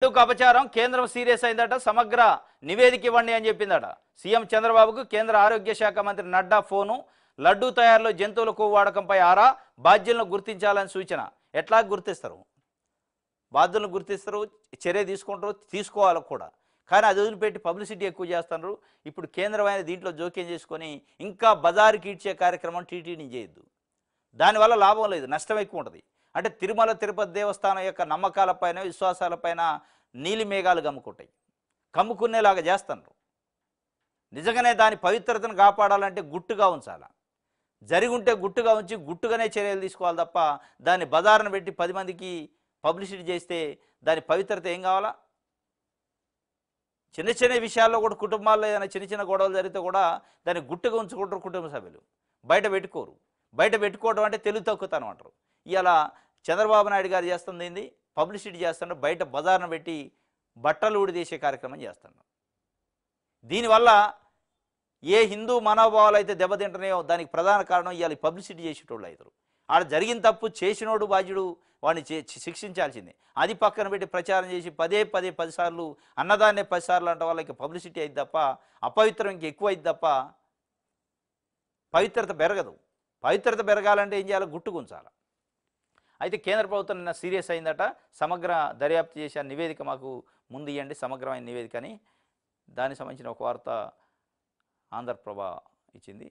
ఎందుకు అపచారం కేంద్రం సీరియస్ అయిందట సమగ్ర నివేదిక ఇవ్వండి అని చెప్పిందట సీఎం చంద్రబాబుకు కేంద్ర ఆరోగ్య శాఖ మంత్రి నడ్డా ఫోను లడ్డూ తయారీలో జంతువుల కొవ్వు వాడకంపై ఆరా బాధ్యులను గుర్తించాలని సూచన ఎట్లా గుర్తిస్తారు బాధ్యులను గుర్తిస్తారు చర్య తీసుకుంటారు తీసుకోవాలి కూడా కానీ అది వదిలిపెట్టి పబ్లిసిటీ ఎక్కువ చేస్తున్నారు ఇప్పుడు కేంద్రమైన దీంట్లో జోక్యం చేసుకొని ఇంకా బజారుకి ఇచ్చే కార్యక్రమం టీటీడీ చేయొద్దు దానివల్ల లాభం లేదు నష్టం ఎక్కువ ఉంటుంది అంటే తిరుమల తిరుపతి దేవస్థానం యొక్క నమ్మకాలపైన విశ్వాసాలపైన నీలి మేఘాలు కమ్ముకునేలాగా చేస్తున్నారు నిజంగానే దాని పవిత్రతను కాపాడాలంటే గుట్టుగా ఉంచాలి జరిగి ఉంటే గుట్టుగా ఉంచి గుట్టుగానే చర్యలు తీసుకోవాలి తప్ప దాన్ని బజారును పెట్టి 10 మందికి పబ్లిసిటీ చేస్తే దాని పవిత్రత ఏం కావాలా చిన్న చిన్న విషయాల్లో కూడా కుటుంబాల్లో ఏదైనా చిన్న చిన్న గొడవలు జరిగితే కూడా దాన్ని గుట్టుగా ఉంచుకుంటారు కుటుంబ సభ్యులు బయట పెట్టుకోరు బయట పెట్టుకోవడం అంటే తెలుగు తక్కువతనం అంటారు ఇలా చంద్రబాబు నాయుడు గారు చేస్తుంది ఏంది పబ్లిసిటీ చేస్తున్నారు బయట బజార్ను పెట్టి బట్టలు ఊడిదేసే కార్యక్రమం చేస్తున్నారు దీనివల్ల ఏ హిందూ మనోభావాలు అయితే దెబ్బతింటున్నాయో దానికి ప్రధాన కారణం ఇవాళ పబ్లిసిటీ చేసేటోళ్ళు అవుతారు ఆడ జరిగిన తప్పు చేసినోడు బాధ్యుడు వాడిని శిక్షించాల్సిందే అది పక్కన పెట్టి ప్రచారం చేసి 10 సార్లు అన్నదాన్నే 10 సార్లు అంటే వాళ్ళకి పబ్లిసిటీ అయింది తప్ప అపవిత్రం ఇంక ఎక్కువ అయింది తప్ప పవిత్రత పెరగదు పవిత్రత పెరగాలంటే ఏం చేయాలి గుట్టుకుంచాలి అయితే కేంద్ర ప్రభుత్వం నిన్న సీరియస్ అయిందట సమగ్ర దర్యాప్తు చేసే నివేదిక మాకు ముందు ఇవ్వండి సమగ్రమైన నివేదిక అని దానికి సంబంధించిన ఒక వార్త ఆంధ్రప్రభ ఇచ్చింది